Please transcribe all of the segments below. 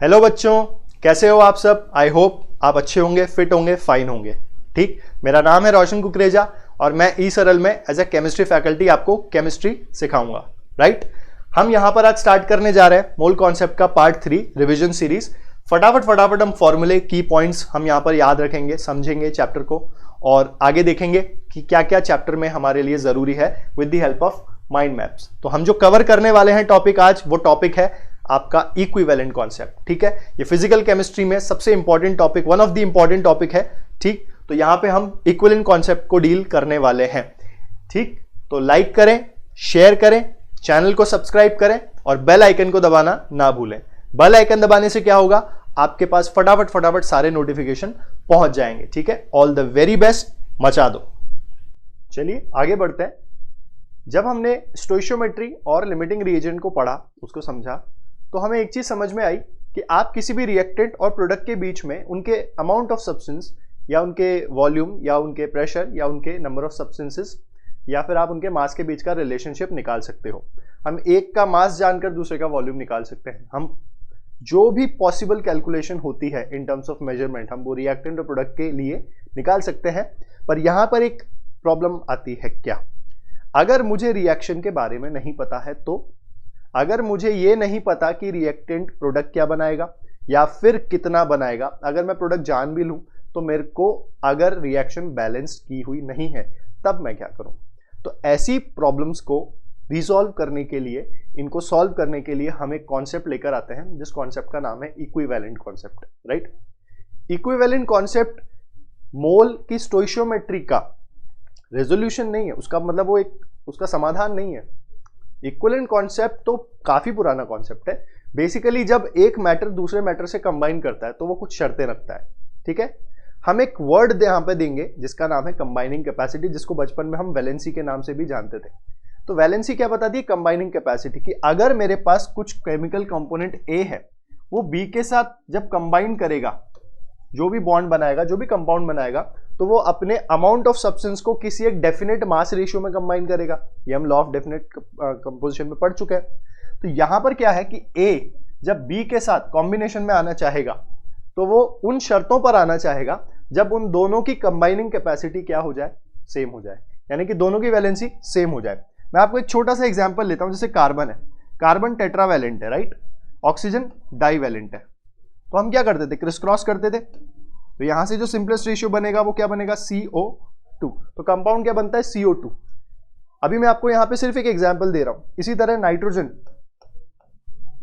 Hello बच्चों, कैसे हो आप सब। आई होप आप अच्छे होंगे, फिट होंगे, फाइन होंगे। ठीक, मेरा नाम है रोशन कुकरेजा और मैं ई सरल में एज ए केमिस्ट्री फैकल्टी आपको केमिस्ट्री सिखाऊंगा। राइट, हम यहां पर आज स्टार्ट करने जा रहे हैं मोल कॉन्सेप्ट का पार्ट 3 रिवीजन सीरीज। फटाफट हम फॉर्मूले की पॉइंट्स हम यहां पर याद रखेंगे, समझेंगे चैप्टर को और आगे देखेंगे कि क्या क्या चैप्टर में हमारे लिए जरूरी है with the help of mind maps. तो हम जो कवर करने वाले हैं टॉपिक आज, वो टॉपिक है आपका इक्विवेलेंट कॉन्सेप्ट। ठीक है, ये फिजिकल केमिस्ट्री में सबसे important topic, one of the important topic है। ठीक, तो यहां पे हम इक्विवेलेंट कॉन्सेप्ट को डील करने वाले हैं। ठीक, तो लाइक करें, शेयर करें, चैनल को सब्सक्राइब करें और बेल आइकन को दबाना ना भूलें। बेल आइकन दबाने से क्या होगा, आपके पास फटाफट सारे नोटिफिकेशन पहुंच जाएंगे। ठीक है, ऑल द वेरी बेस्ट, मचा दो। चलिए आगे बढ़ते हैं। जब हमने स्टोइशियोमेट्री और लिमिटिंग रिएजेंट को पढ़ा, उसको समझा, तो हमें एक चीज समझ में आई कि आप किसी भी रिएक्टेंट और प्रोडक्ट के बीच में उनके अमाउंट ऑफ सब्सटेंस या उनके वॉल्यूम या उनके प्रेशर या उनके नंबर ऑफ सब्सटेंसेस या फिर आप उनके मास के बीच का रिलेशनशिप निकाल सकते हो। हम एक का मास जानकर दूसरे का वॉल्यूम निकाल सकते हैं। हम जो भी पॉसिबल कैलकुलेशन होती है इन टर्म्स ऑफ मेजरमेंट, हम वो रिएक्टेंट और प्रोडक्ट के लिए निकाल सकते हैं। पर यहां पर एक प्रॉब्लम आती है। क्या? अगर मुझे रिएक्शन के बारे में नहीं पता है, तो अगर मुझे ये नहीं पता कि रिएक्टेंट प्रोडक्ट क्या बनाएगा या फिर कितना बनाएगा, अगर मैं प्रोडक्ट जान भी लूं तो मेरे को अगर रिएक्शन बैलेंस की हुई नहीं है, तब मैं क्या करूं? तो ऐसी प्रॉब्लम्स को रिजॉल्व करने के लिए, इनको सॉल्व करने के लिए हम एक कॉन्सेप्ट लेकर आते हैं, जिस कॉन्सेप्ट का नाम है equivalent concept. Right, equivalent concept mole की स्टोइशियोमेट्री का रेजोल्यूशन नहीं है, उसका मतलब वो एक उसका समाधान नहीं है। इक्विवेलेंट कॉन्सेप्ट तो काफी पुराना कॉन्सेप्ट है। बेसिकली जब एक मैटर दूसरे मैटर से कंबाइन करता है तो वो कुछ शर्तें रखता है। ठीक है, हम एक वर्ड यहां पे देंगे जिसका नाम है कंबाइनिंग कैपेसिटी, जिसको बचपन में हम वैलेंसी के नाम से भी जानते थे। तो वैलेंसी क्या बताती है? कंबाइनिंग कैपेसिटी, कि अगर मेरे पास कुछ केमिकल कंपोनेंट ए है, वो बी के साथ जब कंबाइन करेगा, जो भी बॉन्ड बनाएगा, जो भी कंपाउंड बनाएगा, तो वो अपने अमाउंट ऑफ सब्सटेंस को किसी एक डेफिनेट मास रेशियो में कंबाइन करेगा। ये हम लॉ ऑफ डेफिनेट कंपोजिशन में पढ़ चुके हैं। तो यहां पर क्या है कि ए जब बी के साथ कॉम्बिनेशन में आना चाहेगा, तो वो उन शर्तों पर आना चाहेगा जब उन दोनों की कंबाइनिंग कैपेसिटी क्या हो जाए? सेम हो जाए, यानी कि दोनों की वैलेंसी सेम हो जाए। मैं आपको एक छोटा सा एग्जांपल लेता हूं। जैसे कार्बन है, कार्बन टेट्रावैलेंट है, राइट, ऑक्सीजन डाइवैलेंट है। तो हम क्या करते थे? क्रिस क्रॉस करते थे। तो यहां से जो सिंपलेस्ट रेशियो बनेगा वो क्या बनेगा? CO2। तो कंपाउंड क्या बनता है? CO2। अभी मैं आपको यहां पे सिर्फ एक एग्जांपल दे रहा हूं। इसी तरह नाइट्रोजन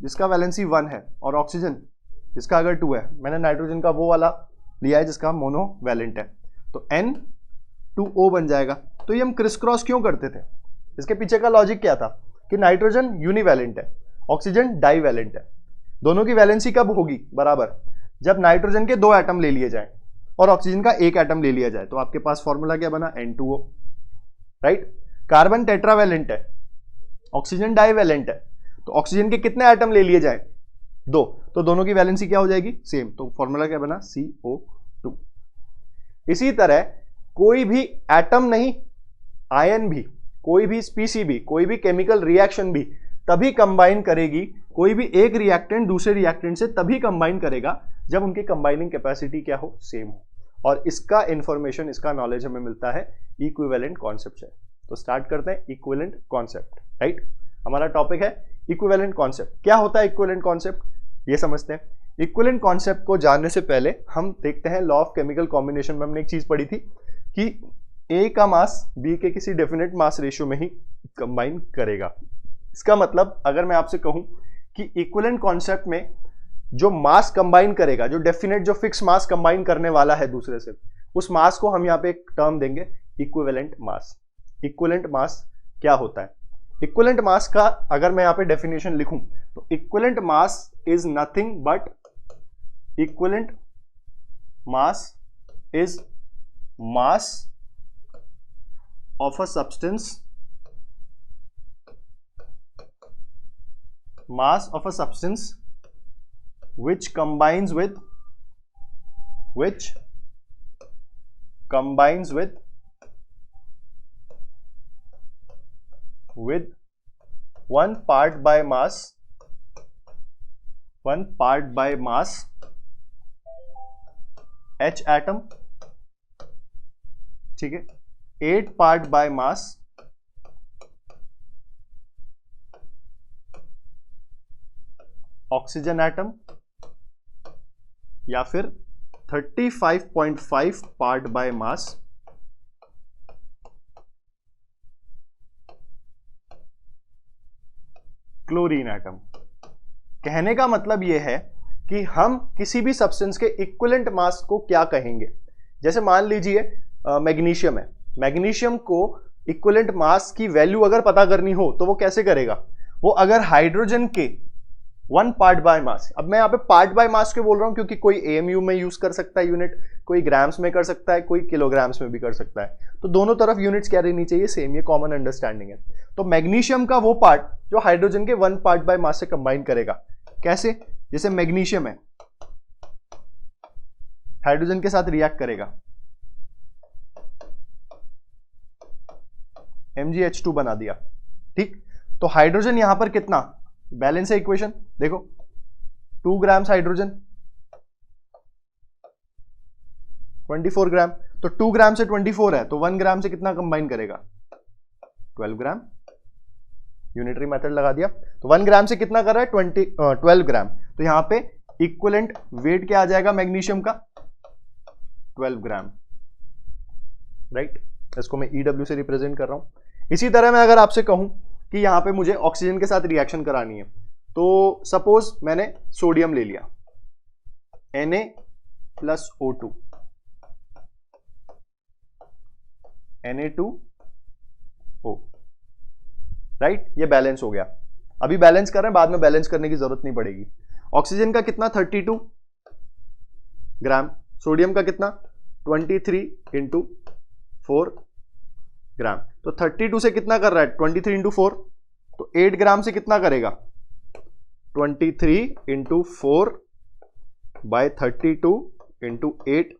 जिसका वैलेंसी 1 है और ऑक्सीजन जिसका अगर 2 है, मैंने नाइट्रोजन का वो वाला लिया है जिसका मोनो वैलेंट है, तो N2O बन जाएगा। तो ये हम क्रिस क्रॉस क्यों करते थे? इसके पीछे का लॉजिक क्या था कि नाइट्रोजन यूनिवैलेंट है, ऑक्सीजन डाइवैलेंट है। दोनों की वैलेंसी कब होगी बराबर? जब नाइट्रोजन के 2 एटम ले लिए जाए और ऑक्सीजन का 1 एटम ले लिया जाए। तो आपके पास फॉर्मूला क्या बना? N2O। राइट, कार्बन टेट्रावैलेंट है, ऑक्सीजन डाइवैलेंट है, तो ऑक्सीजन के कितने एटम ले लिए जाए? 2। तो दोनों की वैलेंसी क्या हो जाएगी? सेम। तो फॉर्मूला क्या बना? CO2। इसी तरह कोई भी एटम नहीं, आयन भी, कोई भी स्पीसी भी, कोई भी केमिकल रिएक्शन भी तभी कंबाइन करेगी, कोई भी एक रिएक्टेंट दूसरे रिएक्टेंट से तभी कंबाइन करेगा जब उनकी कंबाइनिंग कैपेसिटी क्या हो? सेम हो। और इसका इंफॉर्मेशन, इसका नॉलेज हमें मिलता है इक्विवेलेंट कॉन्सेप्ट से। तो स्टार्ट करते हैं इक्विवेलेंट कॉन्सेप्ट। राइट, हमारा टॉपिक है इक्विवेलेंट कॉन्सेप्ट। क्या होता है इक्विवेलेंट कॉन्सेप्ट, ये समझते हैं। इक्विवेलेंट कॉन्सेप्ट को जानने से पहले हम देखते हैं लॉ ऑफ केमिकल कॉम्बिनेशन में हमने एक चीज पढ़ी थी कि ए का मास बी के किसी डेफिनेट मास रेशियो में ही कंबाइन करेगा। इसका मतलब अगर मैं आपसे कहूं कि इक्विवेलेंट कॉन्सेप्ट में जो मास कंबाइन करेगा, जो डेफिनेट, जो फिक्स मास कंबाइन करने वाला है दूसरे से, उस मास को हम यहां पे एक टर्म देंगे इक्विवेलेंट मास। इक्विवेलेंट मास क्या होता है? इक्विवेलेंट मास का अगर मैं यहां पे डेफिनेशन लिखूं तो equivalent mass is nothing but, equivalent mass is mass of a substance, mass of a substance which combines with one part by mass 1 part by mass H atom, ठीक है, 8 part by mass oxygen atom, या फिर 35.5 part by mass chlorine atom. कहने का मतलब यह है कि हम किसी भी सब्सटेंस के इक्विवेलेंट मास को क्या कहेंगे। जैसे मान लीजिए मैग्नीशियम है, मैग्नीशियम को इक्विवेलेंट मास की वैल्यू अगर पता करनी हो तो वो कैसे करेगा, वो अगर हाइड्रोजन के 1 पार्ट बाय मास, अब मैं यहाँ पे पार्ट बाय मास क्यों बोल रहा हूं, क्योंकि कोई AMU में यूज कर सकता है यूनिट, कोई ग्राम्स में कर सकता है, कोई किलोग्राम्स में भी कर सकता है, तो दोनों तरफ यूनिट्स क्या रहनी चाहिए, सेम, ये कॉमन अंडरस्टैंडिंग है। तो मैग्नीशियम का वो पार्ट जो हाइड्रोजन के 1 पार्ट बाय मास से कंबाइन करेगा, कैसे, जैसे मैग्नीशियम है, हाइड्रोजन के साथ रिएक्ट करेगा, MgH2 बना दिया, ठीक। तो हाइड्रोजन यहां पर कितना, बैलेंस है इक्वेशन, देखो 2 ग्राम्स हाइड्रोजन 24 ग्राम, तो 2 ग्राम से 24 है, तो 1 ग्राम से कितना कंबाइन करेगा, 12 ग्राम, यूनिटरी मेथड लगा दिया। तो 1 ग्राम से कितना कर रहा है, 12 ग्राम, तो यहां पे इक्विवेलेंट वेट क्या आ जाएगा मैग्नीशियम का, 12 ग्राम, राइट। इसको मैं EW से रिप्रेजेंट कर रहा हूं। इसी तरह मैं अगर आपसे कहूं कि यहां पे मुझे ऑक्सीजन के साथ रिएक्शन करानी है, तो सपोज मैंने सोडियम ले लिया, Na+O2, Na2O, राइट, ये बैलेंस हो गया। अभी बैलेंस कर रहे हैं, बाद में बैलेंस करने की जरूरत नहीं पड़ेगी। ऑक्सीजन का कितना 32 ग्राम, सोडियम का कितना 23 × 4 ग्राम, तो 32 से कितना कर रहा है 23 × 4, तो 8 ग्राम से कितना करेगा 23 × 4 बाय 32 × 8,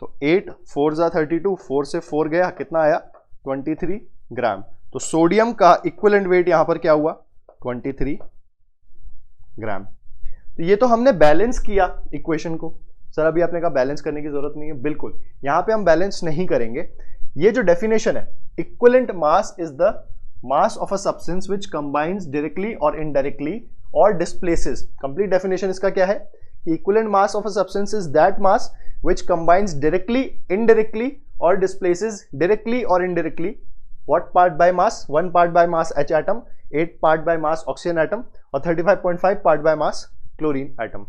तो 8 4 जा 32, 4 से 4 गया, कितना आया 23 ग्राम। तो सोडियम का इक्विवेलेंट वेट यहां पर क्या हुआ 23 ग्राम। तो ये तो हमने बैलेंस किया इक्वेशन को। सर अभी आपने कहा बैलेंस करने की जरूरत नहीं है, बिल्कुल, यहां पे हम बैलेंस नहीं करेंगे। ये जो डेफिनेशन है, equivalent mass is the mass of a substance which combines directly और इनडायरेक्टली और डिस्प्लेसेस। कंप्लीट डेफिनेशन इसका क्या है कि equivalent mass of a substance is that mass which combines directly, indirectly और डिस्प्लेसेस डायरेक्टली और indirectly what part by mass, 1 part by mass H atom, 8 part by mass oxygen atom और 35.5 part by mass chlorine atom.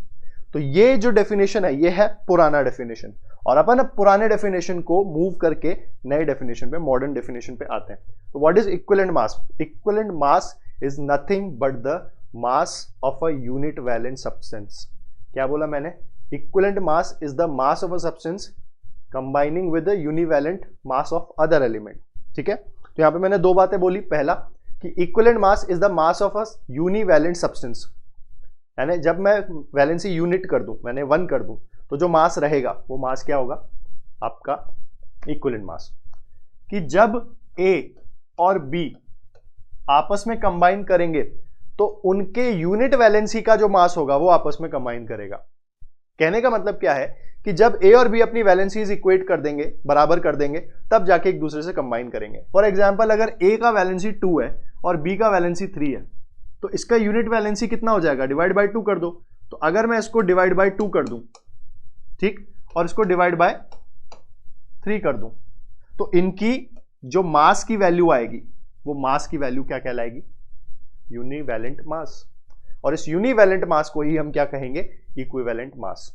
तो ये जो definition है ये है पुराना डेफिनेशन, और अपन अब पुराने डेफिनेशन को मूव करके नए डेफिनेशन पे, मॉडर्न डेफिनेशन पे आते हैं। तो what is equivalent mass? Equivalent mass is nothing but the mass of a unit valent substance. क्या बोला मैंने? Equivalent mass is the mass of a substance combining with the univalent mass of other element. ठीक है, तो यहां पे मैंने दो बातें बोली। पहला कि equivalent mass is the mass of a univalent substance, यानी जब मैं वैलेंसी यूनिट कर दूं, मैंने 1 कर दूं, तो जो मास रहेगा वो मास क्या होगा आपका इक्विवेलेंट मास। कि जब A और B आपस में कंबाइन करेंगे तो उनके यूनिट वैलेंसी का जो मास होगा वो आपस में कंबाइन करेगा। कहने का मतलब क्या है कि जब A और B अपनी वैलेंसीज इक्वेट कर देंगे, बराबर कर देंगे, तब जाके एक दूसरे से कंबाइन करेंगे। फॉर एग्जांपल अगर A का वैलेंसी 2 है और B का वैलेंसी 3 है, तो इसका यूनिट वैलेंसी कितना हो जाएगा? डिवाइड बाय 2 कर दो। तो अगर मैं इसको डिवाइड बाय 2 कर दूं, ठीक, और इसको डिवाइड बाय 3 कर दूं, तो इनकी जो मास की वैल्यू आएगी वो मास की वैल्यू क्या कहलाएगी? यूनिवैलेंट मास। और इस यूनिवैलेंट मास को ही हम क्या कहेंगे? Equivalent mass.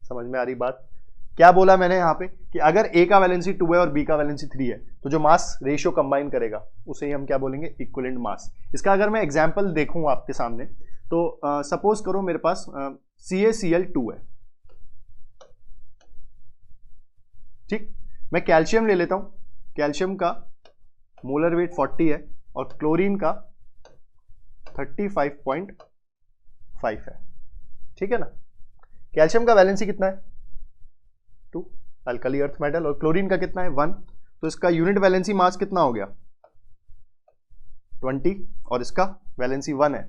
समझ में आ रही बात? क्या बोला मैंने यहां पे कि अगर A का वैलेंसी 2 है और B का वैलेंसी 3 है, तो जो मास रेशियो कंबाइन करेगा उसे ही हम क्या बोलेंगे? Equivalent mass. इसका अगर मैं एग्जांपल देखूं आपके सामने, तो सपोज करो मेरे पास CaCl2 है, ठीक, मैं कैल्शियम ले लेता हूं। कैल्शियम का मोलर वेट 40 है और क्लोरीन का 35.5 है, ठीक है ना। कैल्शियम का वैलेंसी कितना है? 2, अल्कली अर्थ मेटल, और क्लोरीन का कितना है? 1। तो इसका यूनिट वैलेंसी मास कितना हो गया? 20, और इसका वैलेंसी 1 है,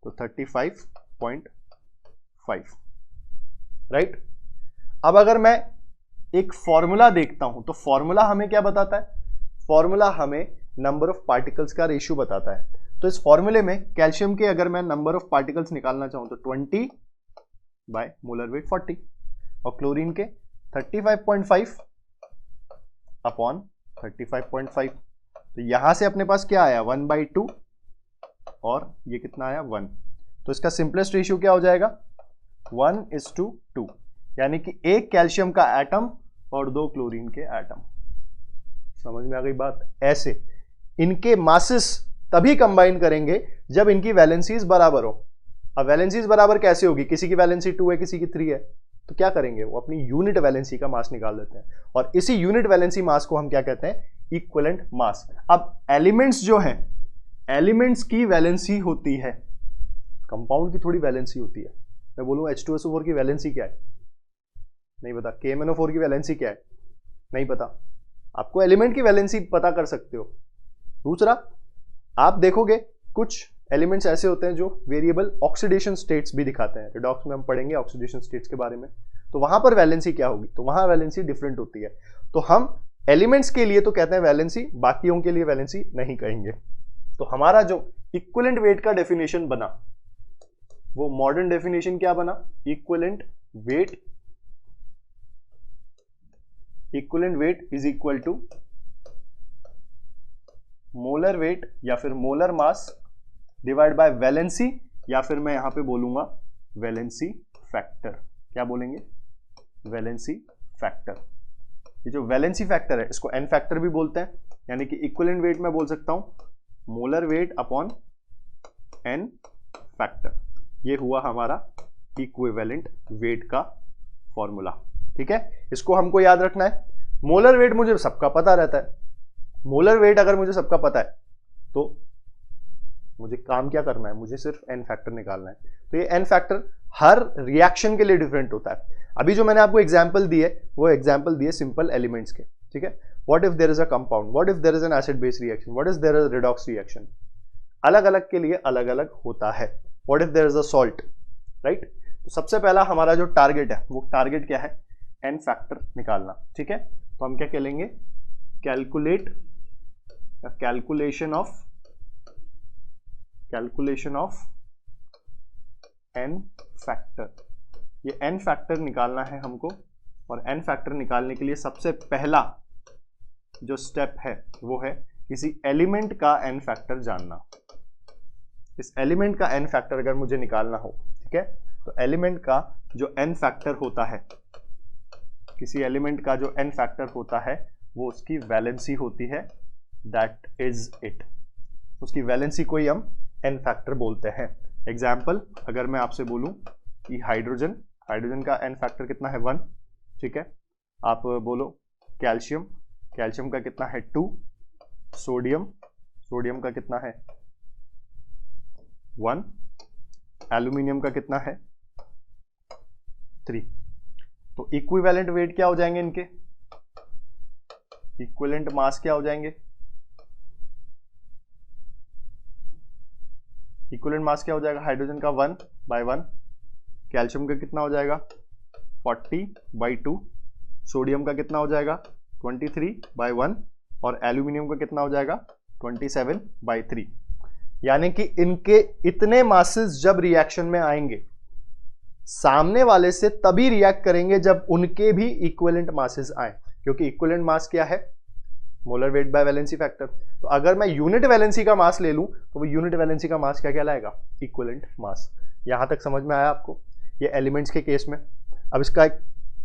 तो 35 35.5, राइट। अब अगर मैं एक फॉर्मूला देखता हूं तो फॉर्मूला हमें क्या बताता है? फॉर्मूला हमें नंबर ऑफ पार्टिकल्स का रेशियो बताता है। तो इस फॉर्मूले में कैल्शियम के अगर मैं नंबर ऑफ पार्टिकल्स निकालना चाहूं तो 20 बाय मोलर वेट 40, और क्लोरीन के 35.5 अपॉन 35.5। तो यहां से अपने पास क्या आया? 1/2, और ये कितना आया? 1। तो इसका सिंपलेस्ट रेशियो क्या हो जाएगा? 1:2, यानी कि एक कैल्शियम का एटम और 2 क्लोरीन के एटम। समझ में आ गई बात? ऐसे इनके मासेस तभी कंबाइन करेंगे जब इनकी वैलेंसीज बराबर हो। अब वैलेंसीज बराबर कैसे होगी? किसी की वैलेंसी 2 है, किसी की 3 है, तो क्या करेंगे? वो अपनी यूनिट वैलेंसी का मास निकाल देते हैं, और इसी यूनिट वैलेंसी मास को हम क्या कहते हैं? Equivalent mass. अब एलिमेंट्स जो हैं, एलिमेंट्स की वैलेंसी होती है, कंपाउंड की थोड़ी वैलेंसी होती है। मैं बोलूं H2SO4 की वैलेंसी क्या है? नहीं पता। KMnO4 की वैलेंसी क्या है? नहीं पता। आपको एलिमेंट की वैलेंसी पता कर सकते हो। दूसरा, आप देखोगे कुछ एलिमेंट्स ऐसे होते हैं जो वेरिएबल ऑक्सीडेशन स्टेट्स भी दिखाते हैं। रिडॉक्स में हम पढ़ेंगे ऑक्सीडेशन स्टेट्स के बारे में, तो वहां पर वैलेंसी क्या होगी? तो वहां वैलेंसी डिफरेंट होती है। तो हम एलिमेंट्स के लिए तो कहते हैं वैलेंसी, बाकियों के लिए वैलेंसी नहीं कहेंगे। तो हमारा जो इक्विवेलेंट वेट का डेफिनेशन बना, वो मॉडर्न डेफिनेशन क्या बना? Equivalent weight is equal to molar weight या फिर molar mass divide by valency, या फिर मैं यहां पे बोलूंगा वैलेंसी फैक्टर। क्या बोलेंगे? Valency factor. ये जो वैलेंसी फैक्टर है इसको एन फैक्टर भी बोलते हैं, यानी कि इक्विवेलेंट वेट में बोल सकता हूं molar weight upon n factor. ये हुआ हमारा इक्विवेलेंट वेट का फॉर्मूला। ठीक है, इसको हमको याद रखना है। मोलर वेट मुझे सबका पता रहता है। मोलर वेट अगर मुझे सबका पता है तो मुझे काम क्या करना है? मुझे सिर्फ एन फैक्टर निकालना है। तो ये एन फैक्टर हर रिएक्शन के लिए डिफरेंट होता है। अभी जो मैंने आपको एग्जांपल दी है वो एग्जांपल दिए सिंपल एलिमेंट्स के। ठीक है, what if there is a compound, what if there is an acid base reaction, what if there is redox reaction, अलग अलग के लिए अलग अलग होता है। What if there is a salt, right. तो सबसे पहला हमारा जो टारगेट है वो टारगेट क्या है? एन फैक्टर निकालना। ठीक है, तो हम क्या करेंगे? Calculation of n factor. ये एन फैक्टर निकालना है हमको, और एन फैक्टर निकालने के लिए सबसे पहला जो स्टेप है वो है किसी एलिमेंट का एन फैक्टर जानना। इस एलिमेंट का एन फैक्टर अगर मुझे निकालना हो, ठीक है, तो एलिमेंट का जो एन फैक्टर होता है, किसी एलिमेंट का जो एन फैक्टर होता है वो उसकी वैलेंसी होती है, दैट इज इट। उसकी वैलेंसी को ही हम एन फैक्टर बोलते हैं। एग्जाम्पल, अगर मैं आपसे बोलूं कि हाइड्रोजन का एन फैक्टर कितना है? 1। ठीक है, आप बोलो कैल्शियम का कितना है? 2। सोडियम का कितना है? 1। एल्यूमिनियम का कितना है? 3। तो इक्विवेलेंट वेट क्या हो जाएंगे इनके? इक्विवेलेंट मास क्या हो जाएंगे? इक्विवेलेंट मास क्या हो जाएगा? हाइड्रोजन का 1/1, कैल्शियम का कितना हो जाएगा? 40/2, सोडियम का कितना हो जाएगा? 23/1, और एल्यूमिनियम का कितना हो जाएगा? 27/3। यानी कि इनके इतने मासेस जब रिएक्शन में आएंगे, सामने वाले से तभी रिएक्ट करेंगे जब उनके भी इक्विवेलेंट मासेस आए, क्योंकि इक्विवेलेंट मास क्या है? Molar weight bye valency factor. तो अगर मैं यूनिट वैलेंसी का मास ले लूं तो वो यूनिट वैलेंसी का मास क्या कहलाएगा? Equivalent mass. यहां तक समझ में आया आपको? ये एलिमेंट्स के केस में। अब इसका एक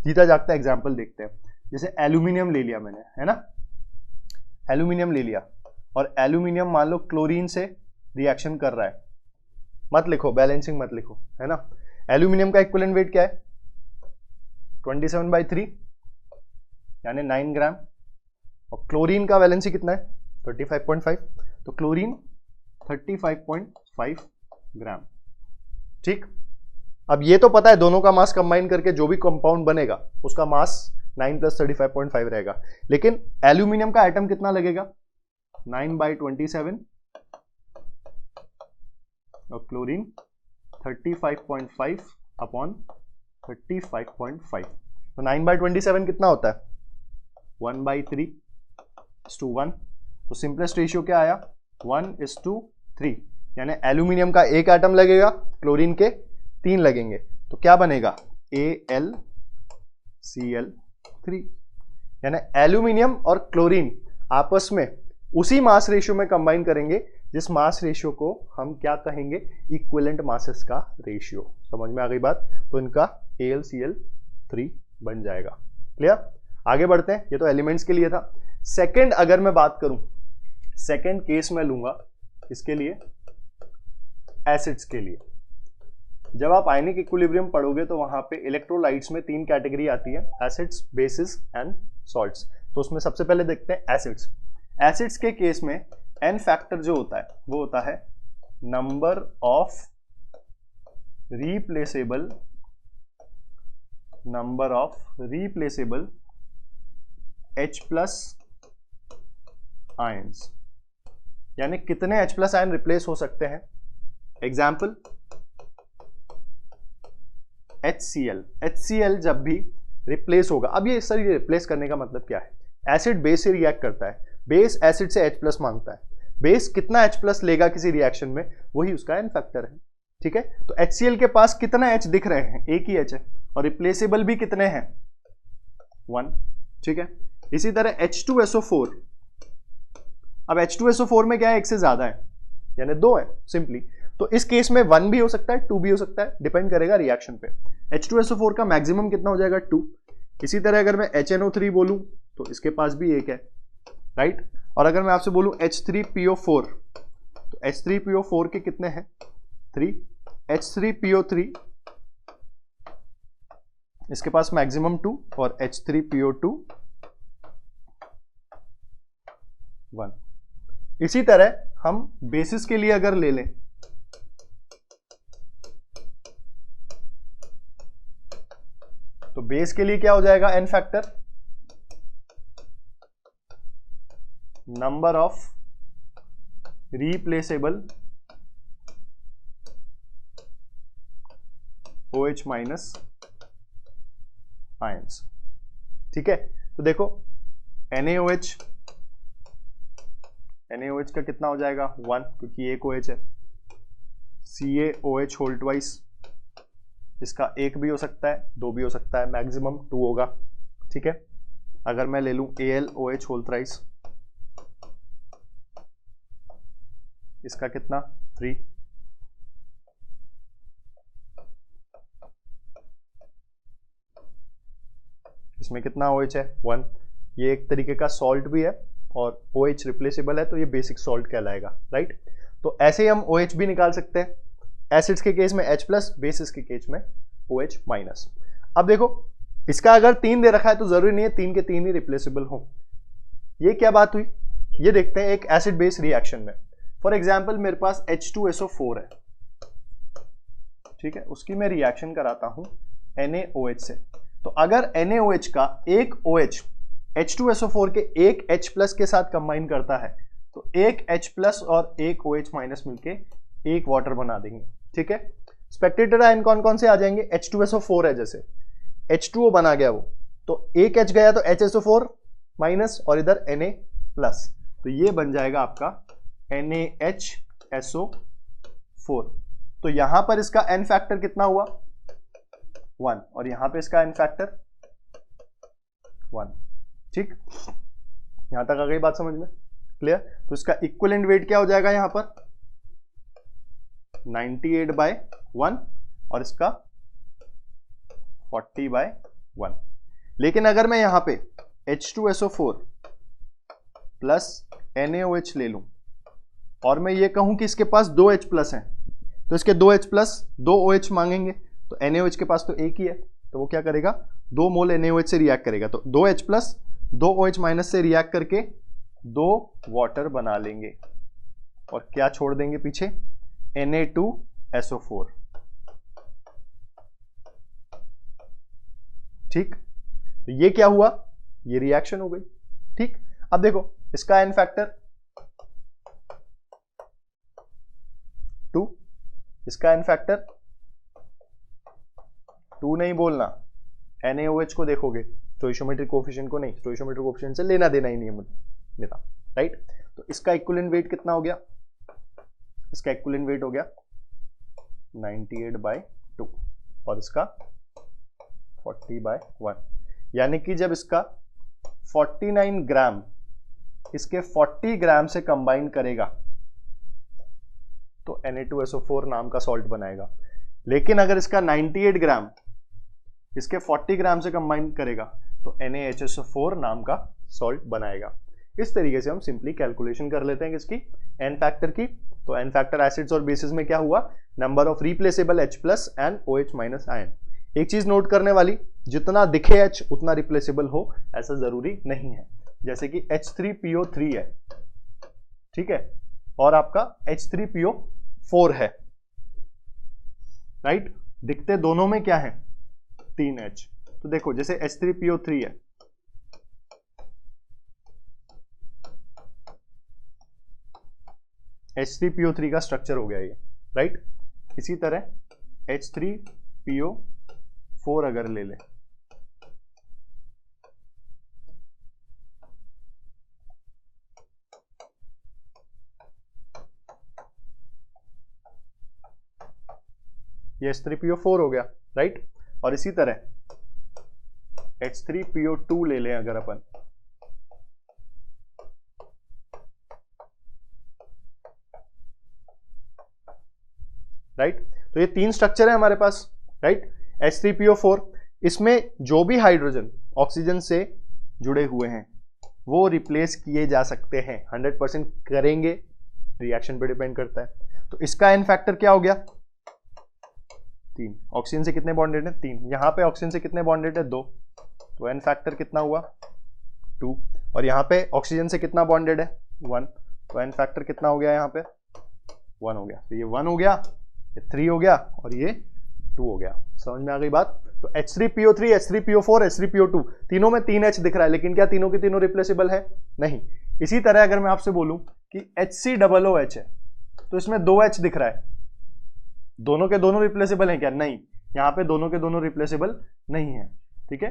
जीता जागता एग्जांपल देखते हैं। जैसे एल्यूमिनियम ले लिया मैंने, है ना, एल्यूमिनियम ले लिया, और एल्यूमिनियम मान लो क्लोरीन से रिएक्शन कर रहा है। मत लिखो, बैलेंसिंग मत लिखो, है ना। एल्यूमिनियम का इक्विवेलेंट वेट क्या है? 27/3 यानी 9 ग्राम, और क्लोरीन का वैलेंसी कितना है? 35.5। तो क्लोरीन 35.5 ग्राम। ठीक, अब ये तो पता है दोनों का मास कंबाइन करके जो भी कंपाउंड बनेगा उसका मास 9 + 35.5 रहेगा। लेकिन एल्यूमिनियम का एटम कितना लगेगा? 9/27, और क्लोरीन 35.5 अपॉन 35.5, तो 9/27 कितना होता है? 1/3:1। तो सिंपलेस्ट रेशियो क्या आया? 1:3, यानी एल्यूमिनियम का एक एटम लगेगा, क्लोरीन के 3 लगेंगे, तो क्या बनेगा? AlCl3। यानी एल्यूमिनियम और क्लोरीन आपस में उसी मास रेशियो में कंबाइन करेंगे जिस मास रेशियो को हम क्या कहेंगे? इक्विवेलेंट मासेस का रेशियो। समझ में आ गई बात? तो इनका AlCl3 बन जाएगा। क्लियर? आगे बढ़ते हैं, ये तो एलिमेंट्स के लिए था। सेकंड अगर मैं बात करूं, सेकंड केस में लूंगा इसके लिए एसिड्स के लिए। जब आप आयनिक इक्विलिब्रियम पढ़ोगे तो वहां पे इलेक्ट्रोलाइट्स में 3 कैटेगरी आती है, एसिड्स, बेसिस एंड सॉल्ट्स। तो उसमें सबसे पहले देखते हैं एसिड्स। एसिड्स के केस में एन फैक्टर जो होता है वो होता है number of replaceable H+ ions, यानी कितने H+ आयन रिप्लेस हो सकते हैं। एग्जाम्पल HCl जब भी रिप्लेस होगा, अब ये सर रिप्लेस करने का मतलब क्या है? एसिड बेस से रिएक्ट करता है, बेस एसिड से H+ मांगता है, बेस कितना H+ लेगा किसी रिएक्शन में, वही उसका एन फैक्टर है। ठीक है, तो HCl के पास कितना H दिख रहे हैं? एक ही H है, और रिप्लेसेबल भी कितने हैं? 1। ठीक है, इसी तरह H2SO4, अब H2SO4 में क्या है? एक से ज्यादा है, यानी 2 है सिंपली। तो इस केस में 1 भी हो सकता है, 2 भी हो सकता है, डिपेंड करेगा रिएक्शन पे। H2SO4 का मैक्सिमम कितना हो जाएगा? 2। इसी तरह अगर मैं HNO3 बोलूं तो इसके पास भी एक है, राइट। और अगर मैं आपसे बोलूं H3PO4, तो H3PO4 के कितने हैं? 3। H3PO3 इसके पास मैक्सिमम 2, और H3PO2 1। इसी तरह हम बेसिस के लिए अगर ले लें, तो बेस के लिए क्या हो जाएगा n factor? Number of replaceable OH- ions. ठीक है, तो देखो NaOH का कितना हो जाएगा? 1, क्योंकि एक OH है। CaOH होल ट्वाइस, इसका एक भी हो सकता है, 2 भी हो सकता है, मैक्सिमम 2 होगा। ठीक है, अगर मैं ले लूं AlOH होल थ्राइस, इसका कितना? 3। इसमें कितना OH है? 1। ये एक तरीके का सॉल्ट भी है, और OH रिप्लेसेबल है, तो ये बेसिक सॉल्ट कहलाएगा, राइट। तो ऐसे ही हम OH भी निकाल सकते हैं, एसिड्स के केस में H+, बेसिस के केस में OH-। अब देखो, इसका अगर 3 दे रखा है तो जरूरी नहीं है 3 के 3 ही रिप्लेसेबल हो। ये क्या बात हुई, ये देखते हैं एक एसिड बेस रिएक्शन में। फॉर एग्जाम्पल मेरे पास H2SO4 है, ठीक है, उसकी मैं रिएक्शन कराता हूं NaOH से। तो अगर NaOH का एक OH H2SO4 के एक H+ के साथ कंबाइन करता है, तो एक H+ और एक OH- मिलके एक वाटर बना देंगे। ठीक है, स्पेक्टेटर आयन कौन कौन से आ जाएंगे? H2SO4 है, जैसे H2O बना गया वो, तो एक H गया तो HSO4- और इधर Na+, तो ये बन जाएगा आपका NaHSO4। तो यहां पर इसका एन फैक्टर कितना हुआ? 1, और यहां पे इसका एन फैक्टर 1। ठीक, यहां तक आ गई बात समझ में? क्लियर? तो इसका इक्विवेलेंट वेट क्या हो जाएगा यहां पर? 98/1, और इसका 40/1। लेकिन अगर मैं यहां पे H2SO4 प्लस NaOH ले लूं, और मैं ये कहूं कि इसके पास 2 H+ हैं, तो इसके 2 H+, 2 OH मांगेंगे, तो NaOH के पास तो एक ही है, तो वो क्या करेगा? 2 मोल NaOH से रिएक्ट करेगा, तो 2 H+, 2 OH- से रिएक्ट करके 2 वाटर बना लेंगे, और क्या छोड़ देंगे पीछे? Na2SO4। ठीक, तो ये क्या हुआ? ये रिएक्शन हो गई। ठीक, अब देखो इसका एन फैक्टर 2, इसका एन फैक्टर 2 नहीं बोलना, NaOH को देखोगे, स्टोइशियोमेट्रिक कोफिशिएंट को नहीं, स्टोइशियोमेट्रिक कोफिशिएंट से लेना देना ही नहीं है मेरा, राइट। तो इसका इक्विवेलेंट वेट कितना हो गया, इसका इक्विवेलेंट वेट हो गया 98/2 और इसका 40/1, यानी कि जब इसका 49 ग्राम इसके 40 ग्राम से कंबाइन करेगा तो Na2SO4 नाम का सॉल्ट बनाएगा। लेकिन अगर इसका 98 ग्राम इसके 40 ग्राम से कंबाइन करेगा तो NaHSO4 नाम का सॉल्ट बनाएगा। इस तरीके से हम सिंपली कैलकुलेशन कर लेते हैं किसकी, एन फैक्टर की। तो एन फैक्टर एसिड्स और बेसिस में क्या हुआ, number of replaceable H+ and OH- ion. एक चीज नोट करने वाली, जितना दिखे H उतना रिप्लेसेबल हो ऐसा जरूरी नहीं है। जैसे कि H3PO3 है, ठीक है, और आपका H3PO4 है, राइट। दिखते दोनों में क्या है, 3H। तो देखो जैसे H3PO3 है, H3PO3 का स्ट्रक्चर हो गया ये, राइट। इसी तरह H3PO4 अगर ले ले, ये H3PO4 हो गया, राइट। और इसी तरह H3PO2 ले लें अगर अपन, राइट। तो ये 3 स्ट्रक्चर है हमारे पास, राइट। H3PO4, इसमें जो भी हाइड्रोजन ऑक्सीजन से जुड़े हुए हैं वो रिप्लेस किए जा सकते हैं, 100% करेंगे, रिएक्शन पे डिपेंड करता है। तो इसका एन फैक्टर क्या हो गया, 3। ऑक्सीजन से कितने बॉन्डेड है, 3। यहां पे ऑक्सीजन से कितने बॉन्डेड है, 2। तो एन फैक्टर कितना हुआ, 2। और यहां पे ऑक्सीजन से कितना बॉन्डेड है, 1। तो एन फैक्टर कितना हो गया, यहां पे 1 हो गया। तो ये 1 हो गया, ये 3 हो गया और ये 2 हो गया। समझ में आ गई बात। तो H3PO3, H3PO4, H3PO2 तीनों में 3H दिख रहा है, लेकिन क्या तीनों की तीनों रिप्लेसेबल है, नहीं। इसी तरह अगर मैं आपसे बोलूं कि HCOOH है तो इसमें 2H दिख रहा है, दोनों के दोनों रिप्लेसेबल हैं क्या, नहीं। यहां पे दोनों के दोनों रिप्लेसेबल नहीं है, ठीक है।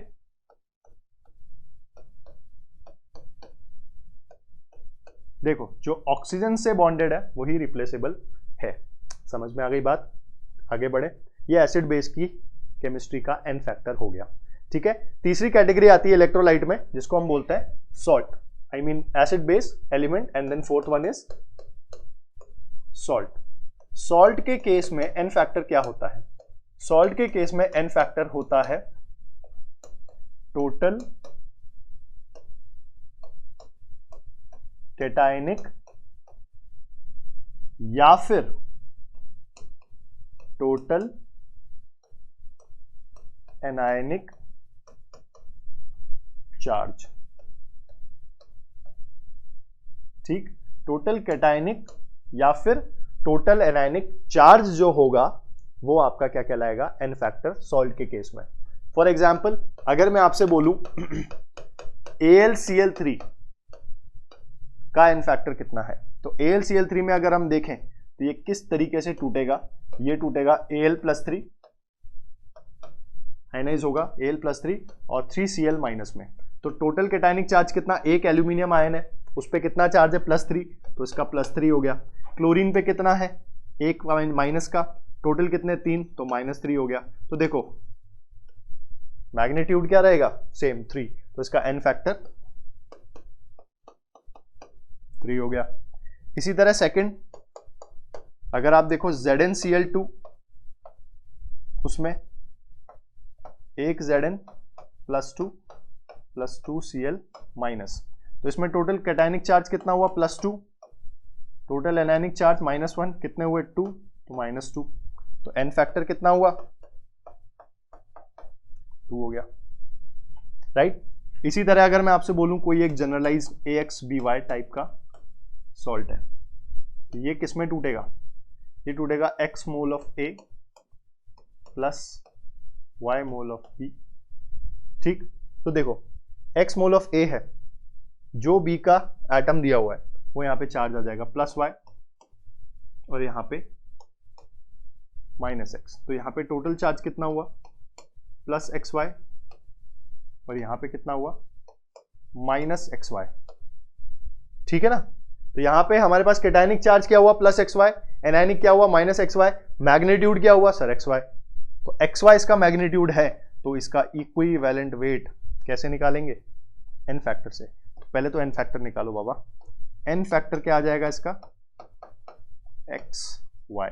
देखो जो ऑक्सीजन से बॉन्डेड है वही रिप्लेसेबल है। समझ में आ गई बात, आगे बढ़े। ये एसिड बेस की केमिस्ट्री का एन फैक्टर हो गया, ठीक है। तीसरी कैटेगरी आती है इलेक्ट्रोलाइट में, जिसको हम बोलते हैं salt, I mean acid base element, and then fourth one is salt. Salt के केस में एन फैक्टर क्या होता है, सॉल्ट के केस में एन फैक्टर होता है टोटल कैटायनिक या फिर टोटल एनायनिक चार्ज, ठीक। टोटल कैटायनिक या फिर टोटल एनायनिक चार्ज जो होगा वो आपका क्या कहलाएगा, एन फैक्टर सॉल्ट के केस में। फॉर एग्जाम्पल अगर मैं आपसे बोलूं AlCl3 का एन फैक्टर कितना है, तो AlCl3 में अगर हम देखें तो ये किस तरीके से टूटेगा, ये टूटेगा Al+3, आयनाइज होगा Al+3 और 3Cl माइनस में। तो टोटल कैटायनिक चार्ज कितना, एक एल्यूमिनियम आयन है उस पे कितना चार्ज है, +3, तो इसका +3 हो गया। क्लोरीन पे कितना है, एक माइनस का, टोटल कितने, 3, तो -3 हो गया। तो देखो मैग्नीट्यूड क्या रहेगा, सेम 3, तो इसका एन फैक्टर 3 हो गया। इसी तरह सेकंड अगर आप देखो ZnCl2, उसमें एक Zn+2 +2Cl माइनस, तो इसमें टोटल कैटायनिक चार्ज कितना हुआ, +2, टोटल एनायनिक चार्ज -1, कितने हुए, 2, तो -2, तो एन फैक्टर कितना हुआ, 2 हो गया, राइट। इसी तरह अगर मैं आपसे बोलूं कोई एक जनरलाइज AXBY टाइप का सॉल्ट है, तो ये किस में टूटेगा, ये टूटेगा X mole of A plus Y mole of B, ठीक। तो देखो X मोल ऑफ A है, जो B का एटम दिया हुआ है वो यहां पे चार्ज आ जाएगा +Y और यहां पे -X, तो यहां पे टोटल चार्ज कितना हुआ प्लस एक्स वाई, और यहां पे कितना हुआ माइनस एक्स वाई। ठीक है ना, तो यहां पे हमारे पास कैटायनिक चार्ज क्या हुआ प्लस एक्स वाई, एनायनिक क्या हुआ माइनस एक्स वाई, मैग्नीट्यूड क्या हुआ सर एक्स वाई। तो एक्स वाई इसका मैग्नीट्यूड है, तो इसका इक्विवेलेंट वेट कैसे निकालेंगे, एन फैक्टर से। तो पहले तो एन फैक्टर निकालो बाबा, एन फैक्टर क्या आ जाएगा इसका एक्स वाई।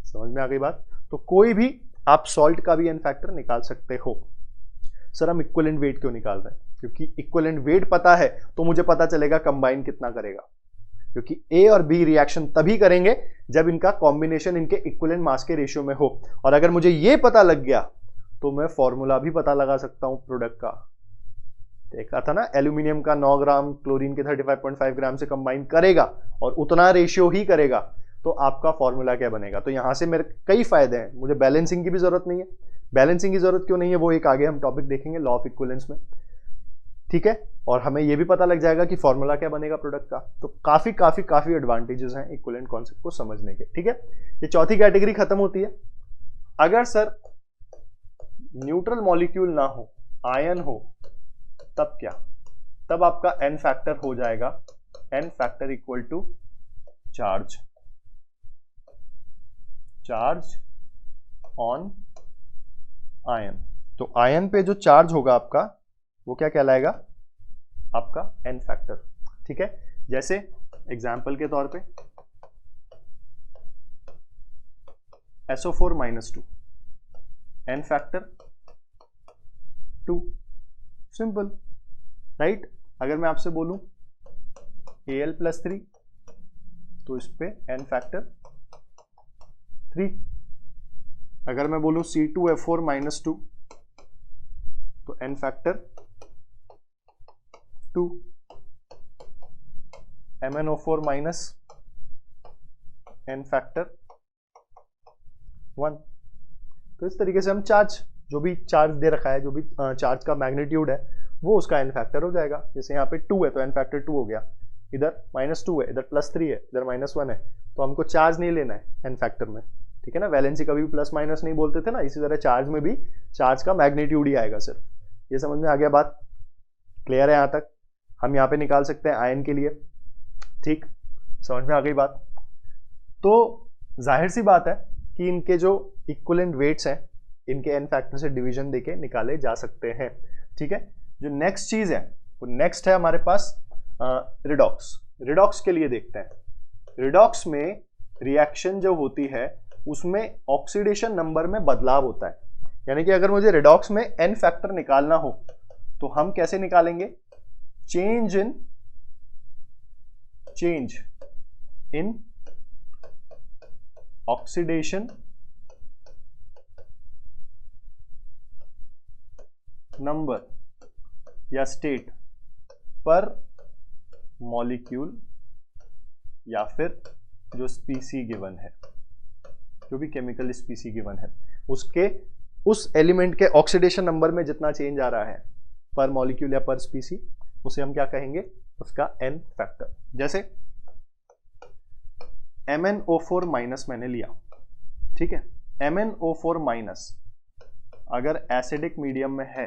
समझ में आ गई बात। तो कोई भी आप सॉल्ट का भी एन फैक्टर निकाल सकते हो। सर हम इक्विवेलेंट वेट क्यों निकाल रहे हैं, क्योंकि इक्विवेलेंट वेट पता है तो मुझे पता चलेगा कंबाइन कितना करेगा, क्योंकि ए और बी रिएक्शन तभी करेंगे जब इनका कॉम्बिनेशन इनके इक्विवेलेंट मास के रेशियो में हो। और अगर मुझे ये पता लग गया तो मैं फॉर्मूला भी पता लगा सकता हूं प्रोडक्ट का। देखा था ना, एल्यूमिनियम का 9 ग्राम क्लोरीन के 35.5 ग्राम से कंबाइन करेगा और उतना रेशियो ही करेगा, तो आपका फॉर्मूला क्या बनेगा। तो यहां से मेरे कई फायदे हैं, मुझे बैलेंसिंग की भी जरूरत नहीं है। बैलेंसिंग की जरूरत क्यों नहीं है वो एक आगे हम टॉपिक देखेंगे लॉ ऑफ इक्विवेलेंस में। ठीक है, और हमें यह भी पता लग जाएगा कि फॉर्मूला क्या बनेगा प्रोडक्ट का। तो काफी काफी काफी एडवांटेजेस हैं इक्विवेलेंट कॉन्सेप्ट को समझने के। ठीक है, ये चौथी कैटेगरी खत्म होती है। अगर सर न्यूट्रल मॉलिक्यूल ना हो, आयन हो, तब क्या, तब आपका एन फैक्टर हो जाएगा n factor equal to charge, charge on ion. तो आयन पे जो चार्ज होगा आपका वो क्या कहलाएगा, आपका एन फैक्टर। ठीक है, जैसे एग्जाम्पल के तौर पे SO4 -2 N factor 2, simple right. अगर मैं आपसे बोलूं Al+3 तो इस पे एन फैक्टर 3। अगर मैं बोलूं C2F4 -2 तो n factor 2, MnO4 minus n factor 1। तो इस तरीके से हम चार्ज, जो भी चार्ज दे रखा है, जो भी चार्ज का मैग्नीट्यूड है वो उसका एन फैक्टर हो जाएगा। जैसे यहाँ पे 2 है तो एन फैक्टर 2 हो गया, इधर -2 है, इधर +3 है, इधर -1 है, तो हमको चार्ज नहीं लेना है एन फैक्टर में। ठीक है ना, वैलेंसी कभी भी प्लस माइनस नहीं बोलते थे ना, इसी तरह चार्ज में भी चार्ज का मैग्नीट्यूड ही आएगा सिर्फ। ये समझ में आ गया बात, क्लियर है यहाँ तक। हम यहाँ पे निकाल सकते हैं आयन के लिए। ठीक, समझ में आ गई बात। तो जाहिर सी बात है कि इनके जो इक्विवेलेंट वेट्स हैं इनके एन फैक्टर से डिवीजन देके निकाले जा सकते हैं। ठीक है, जो नेक्स्ट चीज है वो नेक्स्ट है हमारे पास रिडॉक्स। रिडॉक्स के लिए देखते हैं, रिडॉक्स में रिएक्शन जो होती है उसमें ऑक्सीडेशन नंबर में बदलाव होता है। यानी कि अगर मुझे रिडॉक्स में एन फैक्टर निकालना हो तो हम कैसे निकालेंगे, चेंज इन ऑक्सीडेशन नंबर या स्टेट पर मॉलिक्यूल या फिर जो स्पीसी गिवन है, जो भी केमिकल स्पीसी गिवन है उसके उस एलिमेंट के ऑक्सीडेशन नंबर में जितना चेंज आ रहा है पर मॉलिक्यूल या पर स्पीसी, उसे हम क्या कहेंगे, उसका एन फैक्टर। जैसे MnO4 माइनस मैंने लिया, ठीक है, MnO4 माइनस अगर एसिडिक मीडियम में है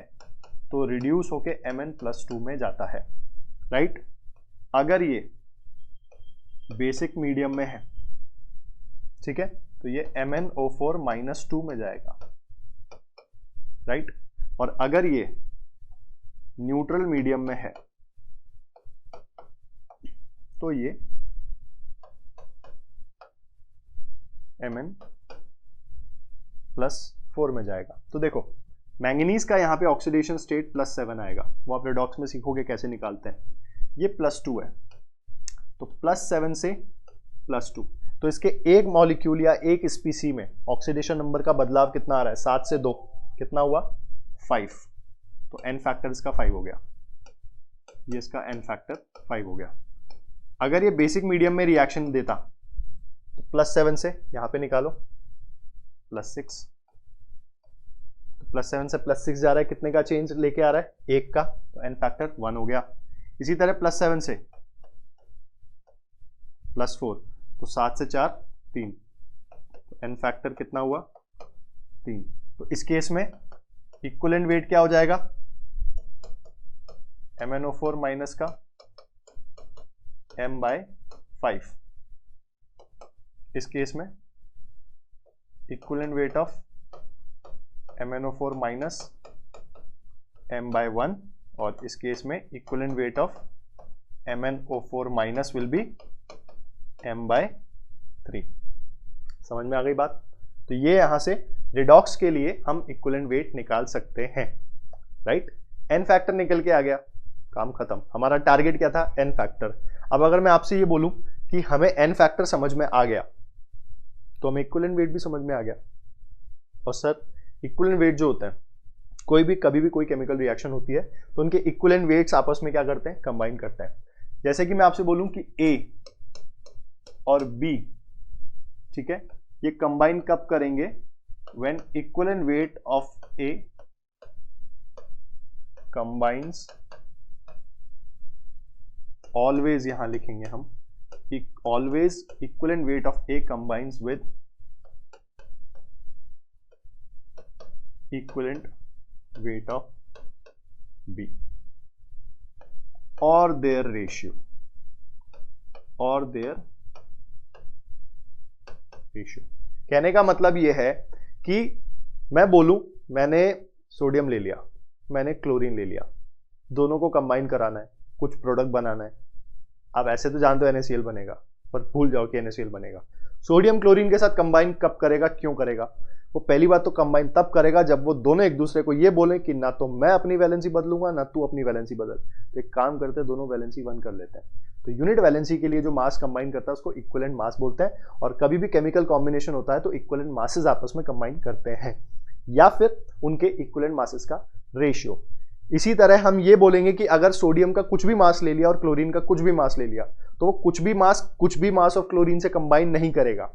तो रिड्यूस होके Mn+2 में जाता है, राइट। अगर ये बेसिक मीडियम में है, ठीक है, तो ये MnO4 -2 में जाएगा, राइट। और अगर ये न्यूट्रल मीडियम में है तो ये Mn+4 में जाएगा। तो देखो मैंगनीज का यहाँ पे ऑक्सीडेशन स्टेट +7 आएगा, वो आप रिडॉक्स में सीखोगे कैसे निकालते हैं। ये +2 है तो +7 से +2, तो इसके एक मॉलिक्यूल या एक स्पीसी में ऑक्सीडेशन नंबर का बदलाव कितना आ रहा है, 7 से 2 कितना हुआ 5, तो एन फैक्टर इसका 5 हो गया, ये इसका एन फैक्टर 5 हो गया। अगर ये बेसिक मीडियम में रिएक्शन देता तो +7 से यहां पे निकालो +6, तो +7 से +6 जा रहा है, कितने का चेंज लेके आ रहा है, 1 का, तो एन फैक्टर 1 हो गया। इसी तरह +7 से +4, तो 7 से 4 3, तो एन फैक्टर कितना हुआ 3। तो इस केस में इक्विवेलेंट वेट क्या हो जाएगा, MnO4 माइनस का m/5। इस केस में equivalent weight of MnO4 minus m/1, और इस केस में equivalent weight of MnO4 minus will be m/3। समझ में आ गई बात। तो ये यहां से रिडॉक्स के लिए हम इक्विवेलेंट वेट निकाल सकते हैं, राइट। एन फैक्टर निकल के आ गया, काम खत्म। हमारा टारगेट क्या था, एन फैक्टर। अब अगर मैं आपसे ये बोलूं कि हमें एन फैक्टर समझ में आ गया तो हमें इक्विवेलेंट वेट भी समझ में आ गया। और सर इक्विवेलेंट वेट जो होता है, कोई भी कभी भी कोई केमिकल रिएक्शन होती है तो उनके इक्विवेलेंट वेट्स आपस में क्या करते हैं, कंबाइन करते हैं। जैसे कि मैं आपसे बोलूं कि ए और बी, ठीक है, ये कंबाइन कब करेंगे, when equivalent weight of A combines, always यहां लिखेंगे हम, always equivalent weight of A combines with equivalent weight of B और देयर रेशियो, कहने का मतलब यह है कि मैं बोलूं मैंने सोडियम ले लिया, मैंने क्लोरीन ले लिया, दोनों को कंबाइन कराना है, कुछ प्रोडक्ट बनाना है। आप ऐसे तो जानते हो NaCl बनेगा, पर भूल जाओ कि NaCl बनेगा। सोडियम क्लोरीन के साथ कंबाइन कब करेगा, क्यों करेगा, वो पहली बात तो कंबाइन तब करेगा जब वो दोनों एक दूसरे को ये बोले कि ना तो मैं अपनी वैलेंसी बदलूंगा ना तू अपनी वैलेंसी बदल। तो एक काम करते हैं, दोनों वैलेंसी 1 कर लेते हैं। तो यूनिट वैलेंसी के लिए जो मास कंबाइन करता है उसको इक्विवेलेंट मास बोलते हैं। और कभी भी केमिकल कॉम्बिनेशन होता है तो इक्विवेलेंट मासेस आपस में कंबाइन करते हैं, या फिर उनके इक्विवेलेंट मासेस का रेशियो। इसी तरह हम ये बोलेंगे कि अगर सोडियम का कुछ भी मास ले लिया और क्लोरीन का कुछ भी मास ले लिया तो वो कुछ भी मास ऑफ क्लोरीन से कंबाइन नहीं करेगा,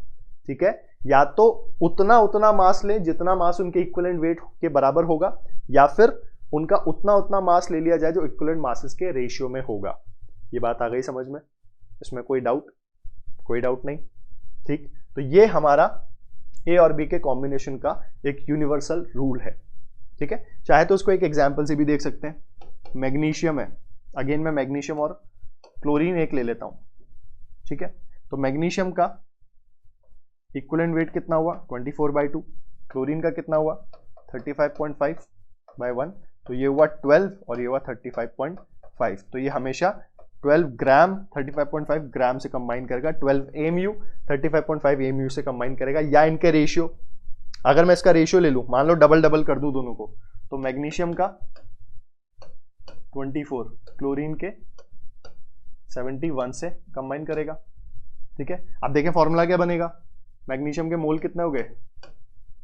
ठीक है। या तो उतना मास ले जितना मास उनके इक्विवेलेंट वेट के बराबर होगा, या फिर उनका उतना मास ले लिया जाए जो इक्विवेलेंट मासेस के रेशियो में होगा। ये बात आ गई समझ में, इसमें कोई डाउट नहीं, ठीक। तो ये हमारा ए और बी के कॉम्बिनेशन का एक यूनिवर्सल रूल है, ठीक है। चाहे तो उसको एक एग्जांपल से भी देख सकते हैं। मैग्नीशियम है, अगेन मैं मैग्नीशियम और क्लोरीन एक ले लेता हूं, ठीक है। तो मैग्नीशियम का इक्विवेलेंट वेट कितना हुआ, 24/2। क्लोरीन का कितना हुआ, 35.5/1। तो ये हुआ 12 और ये हुआ 35.5। तो ये हमेशा 12 ग्राम 35.5 ग्राम से कंबाइन करेगा, 12 AMU 35.5 AMU से कंबाइन करेगा, या इनके रेशियो। अगर मैं इसका रेशियो ले लूं, मान लो डबल कर दूं दोनों को, तो मैग्नीशियम का 24 क्लोरीन के 71 से कंबाइन करेगा, ठीक है। अब देखें फॉर्मूला क्या बनेगा, मैग्नीशियम के मोल कितने हो गए,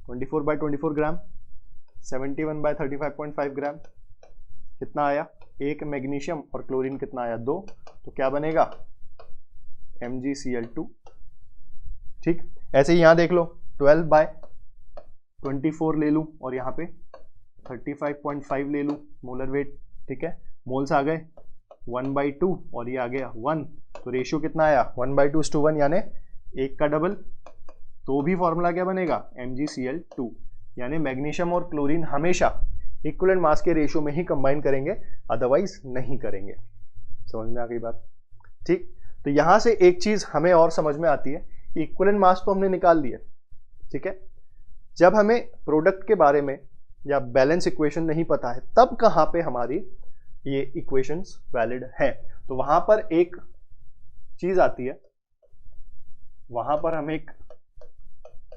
24/24 ग्राम, 71/35.5 ग्राम, कितना आया, एक मैग्नीशियम, और क्लोरीन कितना आया, 2। तो क्या बनेगा, MgCl2, ठीक। ऐसे ही यहां देख लो, 12/24 ले लूं और यहां पे 35.5 ले लूं मोलर वेट, ठीक है। मोल्स आ गए 1/2 और ये आ गया 1। तो रेशियो कितना आया, 1/2:1, यानी एक का डबल। तो भी फॉर्मूला क्या बनेगा, MgCl2, यानी मैग्नीशियम और क्लोरीन हमेशा इक्विवेलेंट मास के रेशियो में ही कंबाइन करेंगे, अदरवाइज नहीं करेंगे। समझ में आ गई बात, ठीक। तो यहां से एक चीज हमें और समझ में आती है कि इक्विवेलेंट मास तो हमने निकाल लिया, ठीक है। जब हमें प्रोडक्ट के बारे में या बैलेंस इक्वेशन नहीं पता है, तब कहां पे हमारी ये इक्वेशंस वैलिड हैं। तो वहां पर एक चीज आती है, वहां पर हम एक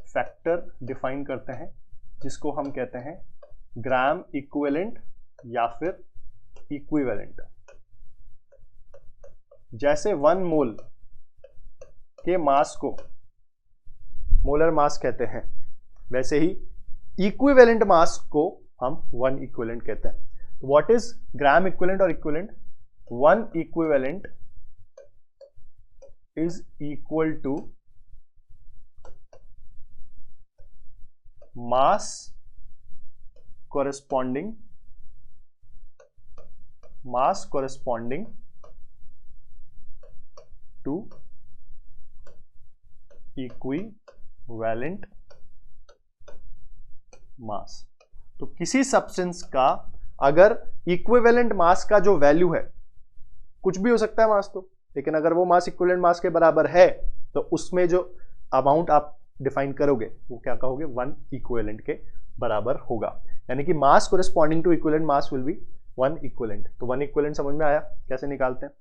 फैक्टर डिफाइन करते हैं जिसको हम कहते हैं ग्राम इक्विवेलेंट या फिर इक्विवेलेंट। जैसे 1 मोल के मास को मोलर मास कहते हैं, वैसे ही इक्विवेलेंट मास को हम 1 इक्विवेलेंट कहते हैं। तो व्हाट इज ग्राम इक्विवेलेंट और equivalent, 1 equivalent is equal to mass corresponding to equivalent mass। तो किसी सब्सटेंस का अगर इक्विवेलेंट मास का जो वैल्यू है, कुछ भी हो सकता है मास तो, लेकिन अगर वो मास इक्विवेलेंट मास के बराबर है तो उसमें जो अमाउंट आप डिफाइन करोगे वो क्या कहोगे, 1 इक्विवेलेंट के बराबर होगा। यानी कि mass corresponding to equivalent mass will be 1 equivalent. तो 1 इक्विवेलेंट समझ में आया कैसे निकालते हैं,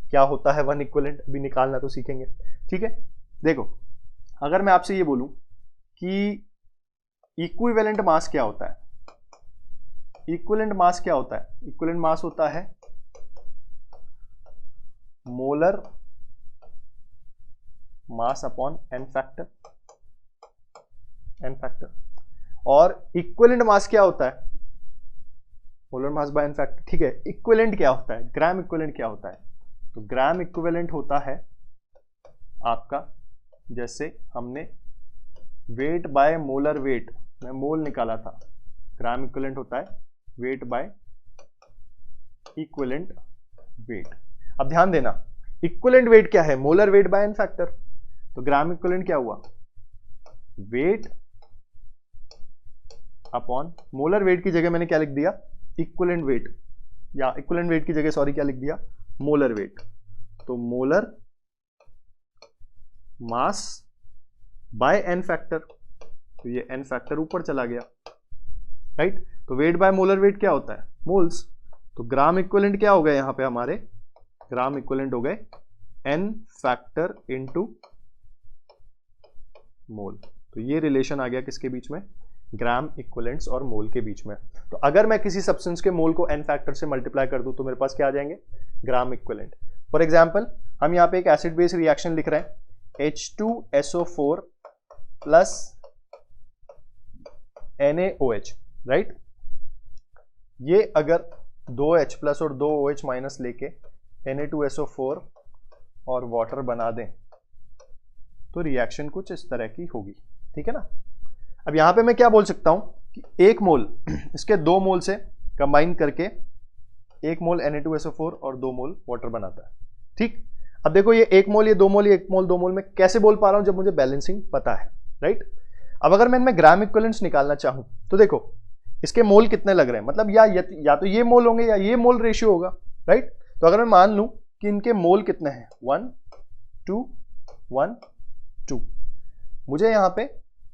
क्या होता है 1 इक्विवेलेंट, अभी निकालना तो सीखेंगे। ठीक है, देखो अगर मैं आपसे ये बोलूं कि इक्विवेलेंट मास क्या होता है, इक्विवेलेंट मास क्या होता है, इक्विवेलेंट मास होता है molar mass upon n factor, n factor. और इक्विवेलेंट मास क्या होता है, molar mass by n factor. ठीक है, इक्विवेलेंट क्या होता है, ग्राम इक्विवेलेंट क्या होता है, तो ग्राम इक्विवेलेंट होता है आपका, जैसे हमने वेट बाय मोलर वेट में मोल निकाला था, ग्राम इक्विवेलेंट होता है वेट बाय इक्विवेलेंट वेट। अब ध्यान देना, इक्विवेलेंट वेट क्या है, molar weight by n factor. तो ग्राम इक्विवेलेंट क्या हुआ, वेट अपॉन मोलर वेट की जगह मैंने क्या लिख दिया, इक्विवेलेंट वेट, या इक्विवेलेंट वेट की जगह सॉरी क्या लिख दिया, मोलर वेट। तो molar mass by n factor, तो ये एन फैक्टर ऊपर चला गया, राइट। तो वेट बाय मोलर वेट क्या होता है, मोल्स। तो ग्राम इक्विवेलेंट क्या हो गए यहां पे हमारे, ग्राम इक्विवेलेंट हो गए एन फैक्टर इनटू मोल। तो ये रिलेशन आ गया किसके बीच में, ग्राम इक्विवेलेंट्स और मोल के बीच में। तो अगर मैं किसी सब्सटेंस के मोल को एन फैक्टर से मल्टीप्लाई कर दूं तो मेरे पास क्या आ जाएंगे, ग्राम इक्विवेलेंट। फॉर एग्जांपल हम यहां पे एक एसिड बेस रिएक्शन लिख रहे हैं, H2SO4 प्लस NaOH, राइट। ये अगर 2H प्लस और 2OH माइनस लेके Na2SO4 और वाटर बना दें तो रिएक्शन कुछ इस तरह की होगी, ठीक है ना। अब यहां पे मैं क्या बोल सकता हूं कि एक मोल इसके 2 मोल से कंबाइन करके 1 मोल Na2SO4 और 2 मोल वाटर बनाता है, ठीक। अब देखो ये 1 मोल, ये 2 मोल, ये 1 मोल 2 मोल में कैसे बोल पा रहा हूं, जब मुझे बैलेंसिंग पता है, राइट। अब अगर मैं इनमें ग्राम इक्विवेलेंट्स निकालना चाहूं तो देखो इसके मोल कितने लग रहे हैं, मतलब या तो ये मोल होंगे या ये मोल रेशियो होगा, राइट। तो अगर मैं मान लूं कि इनके मोल कितने हैं, 1 2 1 2, मुझे यहां पे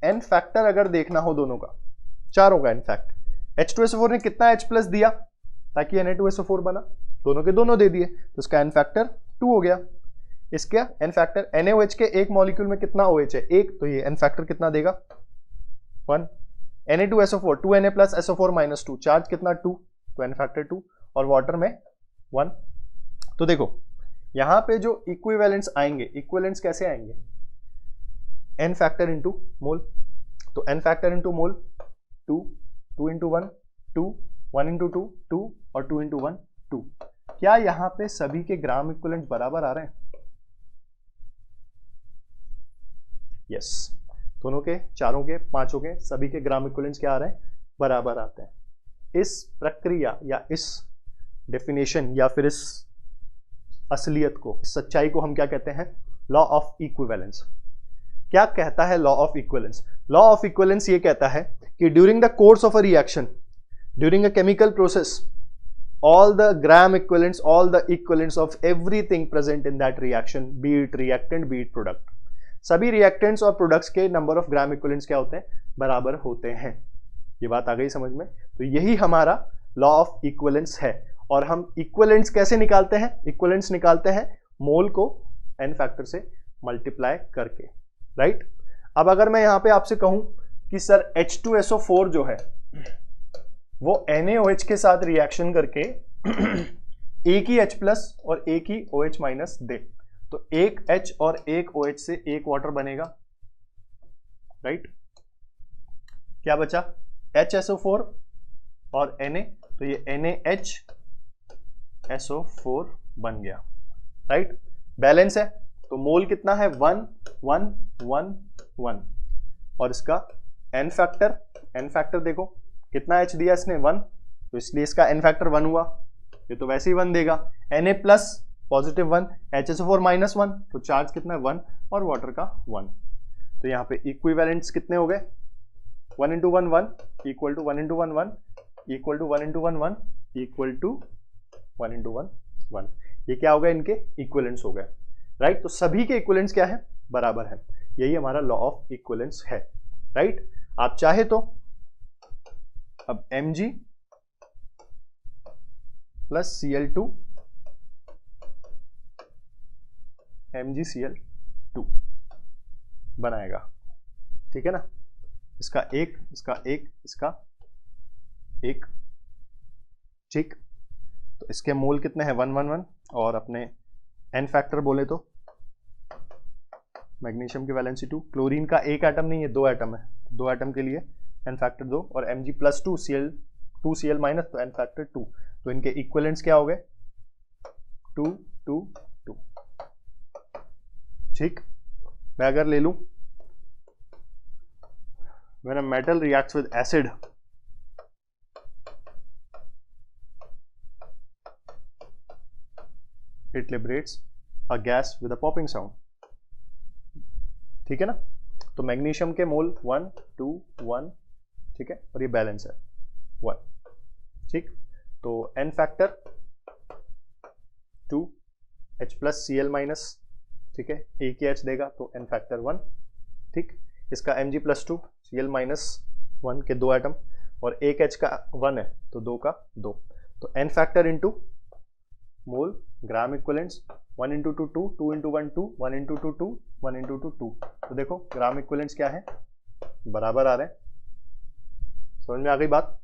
एन फैक्टर अगर देखना हो दोनों का, चारों का एन फैक्ट, H2SO4 ने कितना H प्लस दिया ताकि Na2SO4 बना, दोनों के दोनों दे दिए, तो इसका एन फैक्टर 2 हो गया। इसका एन फैक्टर NaOH के एक मॉलिक्यूल में कितना OH है, 1, तो ये एन फैक्टर कितना देगा, 1। Na2SO4 2Na plus SO4 minus 2, charge कितना 2, तो एन फैक्टर 2, और वाटर में 1। तो देखो यहां पे जो इक्विवेलेंट्स आएंगे, इक्विवेलेंट्स कैसे आएंगे, एन फैक्टर इंटू मोल। तो n factor into mole 2, 2 into 1 2, 1 into 2 2, और 2 इंटू 1 2। क्या यहां पे सभी के ग्राम इक्विवेलेंट बराबर आ रहे हैं, यस। दोनों के, चारों के, पांचों के, सभी के ग्राम इक्विवेलेंट्स क्या आ रहे हैं, बराबर आते हैं। इस प्रक्रिया या इस डेफिनेशन या फिर इस असलियत को, इस सच्चाई को हम क्या कहते हैं, लॉ ऑफ इक्विवेलेंस। क्या कहता है law of equivalence, law of equivalence ये कहता है कि during the course of a reaction, during a chemical process, all the gram equivalents, all the equivalents of everything present in that reaction, be it reactant, be it product, सभी reactants और products के number of gram equivalents क्या होते हैं, बराबर होते हैं। ये बात आ गई समझ में। तो यही हमारा law of equivalence है। और हम equivalents कैसे निकालते हैं, equivalents निकालते हैं मोल को n फैक्टर से मल्टीप्लाई करके, राइट। अब अगर मैं यहां पे आपसे कहूं कि सर H2SO4 जो है वो NaOH के साथ रिएक्शन करके एक ही H प्लस और एक ही OH माइनस दे, तो एक H और एक OH से एक वाटर बनेगा, राइट। क्या बचा, HSO4 और Na, तो ये NaHSO4 बन गया, राइट। बैलेंस है, तो मोल कितना है, 1 1 1 1, और इसका एन फैक्टर देखो कितना H दिया इसने, 1, तो इसलिए इसका एन फैक्टर 1 हुआ, ये तो वैसे ही 1 देगा। Na plus positive 1, HSO4 minus 1, तो चार्ज कितना है 1, और वाटर का 1। तो यहाँ पे इक्विवेलेंट्स कितने हो गए, 1 into 1 1 equal to 1 into 1 1 equal to 1 into 1 1 equal to 1 into 1 1। ये क्या हो गया, इनके इक्विवेलेंट्स हो गए, राइट। तो सभी के इक्विवेलेंट्स क्या है, बराबर है। यही हमारा लॉ ऑफ इक्विवेलेंस है, राइट। आप चाहे तो अब Mg प्लस Cl2 MgCl2 बनाएगा, ठीक है ना। इसका एक, इसका एक, इसका एक, ठीक। तो इसके मोल कितने हैं, 1 1 1। और अपने एन फैक्टर बोले तो मैग्नीशियम की वैलेंसी 2, क्लोरीन का एक एटम नहीं है, 2 एटम है, 2 एटम के लिए एन फैक्टर 2, और Mg प्लस 2 Cl माइनस, तो एन फैक्टर 2। तो इनके इक्विवेलेंट्स क्या हो गए, 2 2 2, ठीक। मैं अगर ले लूं, when a metal reacts with acid, it liberates a gas with a popping sound, ठीक है ना। तो मैग्नीशियम के मोल 1 2 1, ठीक है, और ये बैलेंस है 1, ठीक। तो n factor 2 H plus Cl minus, ठीक है, एक ही H देगा तो एन फैक्टर 1, ठीक। इसका Mg प्लस 2 Cl माइनस 1 के 2 एटम, और एक H का 1 है तो 2 का 2। तो n factor into mole gram equivalents 1 into 2 2, 2 into 1 2, 1 into 2 2, 1 into 2 2। तो देखो ग्राम इक्विवेलेंट्स क्या है, बराबर आ रहे हैं। समझ में आ गई बात।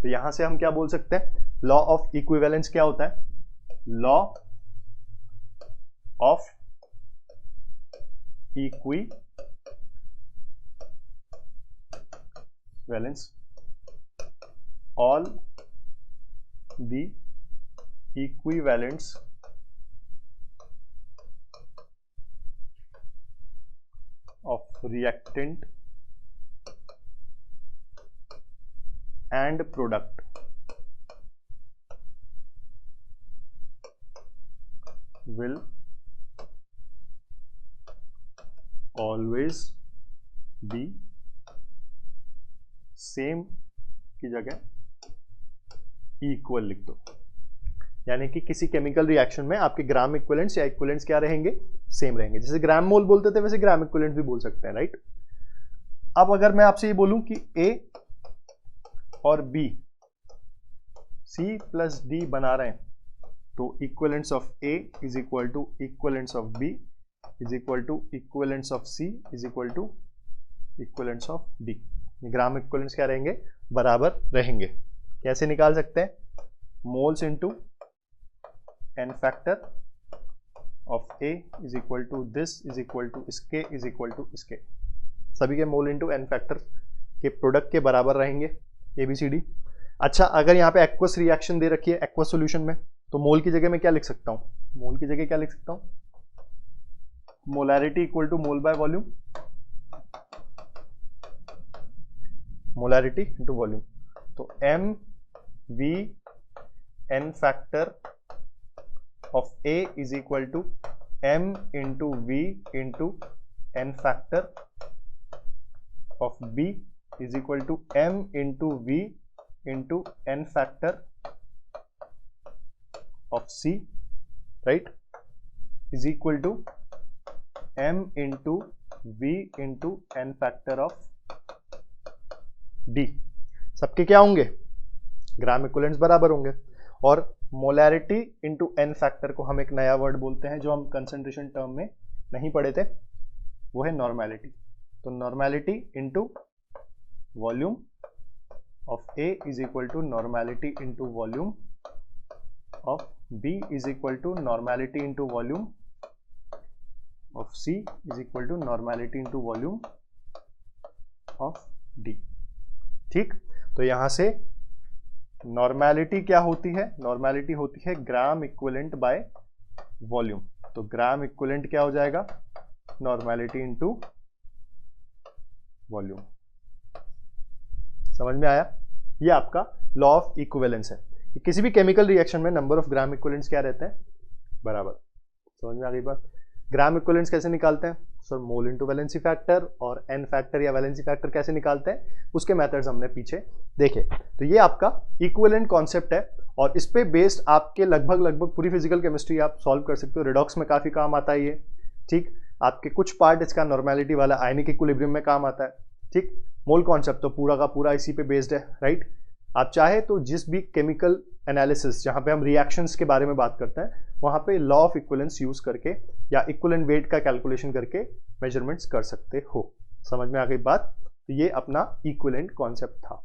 तो यहां से हम क्या बोल सकते हैं, लॉ ऑफ इक्विवेलेंस क्या होता है, law of equivalence, all the equivalents of reactant and product will always be same की जगह इक्वल लिख दो। यानी कि किसी केमिकल रिएक्शन में आपके ग्राम इक्विवेलेंट्स या इक्विवेलेंट्स क्या रहेंगे, सेम रहेंगे। जैसे ग्राम मोल बोलते थे वैसे ग्राम इक्विवेलेंट भी बोल सकते हैं, राइट। अब अगर मैं आपसे ये बोलूं कि A और B C प्लस D बना रहे हैं, तो equivalents of A is equal to equivalents of B is equal to equivalents of C is equal to equivalents of D। Gram equivalents क्या रहेंगे, बराबर रहेंगे। कैसे निकाल सकते हैं, moles into n factor of A is equal to this is equal to इसके is equal to इसके। सभी के मोल इनटू एन फैक्टर के प्रोडक्ट के बराबर रहेंगे, ABCD। अच्छा, अगर यहाँ पे एक्वस रिएक्शन दे रखी है एक्वस सॉल्यूशन में, तो मोल की जगह मैं क्या लिख सकता हूँ, मोल की जगह क्या लिख सकता हूँ, molarity equal to mole by volume, molarity into volume. तो MV n factor of A is equal to M into V into n factor of B is equal to M into V into n factor of C, right, is equal to M into V into n factor of D। सबके क्या होंगे, ग्राम equivalents बराबर होंगे। और molarity into N factor को हम एक नया वर्ड बोलते हैं जो हम कंसंट्रेशन टर्म में नहीं पढ़े थे, वो है नॉर्मेलिटी। तो normality into volume of A is equal to normality into volume of B is equal to normality into volume of C is equal to normality into volume of D, ठीक। तो यहां से नॉर्मेलिटी क्या होती है, normality होती है gram equivalent by volume. तो ग्राम इक्विवेलेंट क्या हो जाएगा, नॉर्मेलिटी इनटू वॉल्यूम। समझ में आया। ये आपका लॉ ऑफ इक्विवेलेंस है कि किसी भी केमिकल रिएक्शन में नंबर ऑफ ग्राम इक्विवेलेंट्स क्या रहते हैं, बराबर। समझ में आ गई बात। ग्राम इक्विवेलेंट्स कैसे निकालते हैं सर? मोल इनटू वैलेंसी फैक्टर और एन फैक्टर या वैलेंसी फैक्टर कैसे निकालते हैं उसके मेथड्स हमने पीछे देखे। तो ये आपका इक्विवेलेंट कॉन्सेप्ट है और इस पे बेस्ड आपके लगभग पूरी फिजिकल केमिस्ट्री आप सॉल्व कर सकते हो। रिडॉक्स में काफी काम आता है ये, ठीक। आपके कुछ पार्ट इसका नॉर्मेलिटी वाला आयनिक इक्विलिब्रियम में काम आता है, ठीक। मोल कॉन्सेप्ट तो पूरा का पूरा इसी पे बेस्ड है, राइट। आप चाहे तो जिस भी केमिकल एनालिसिस जहाँ पे हम रिएक्शंस के बारे में बात करते हैं वहाँ पे लॉ ऑफ इक्विवेलेंस यूज करके या इक्विवेलेंट वेट का कैलकुलेशन करके मेजरमेंट्स कर सकते हो। समझ में आ गई बात? तो ये अपना इक्विवेलेंट कॉन्सेप्ट था।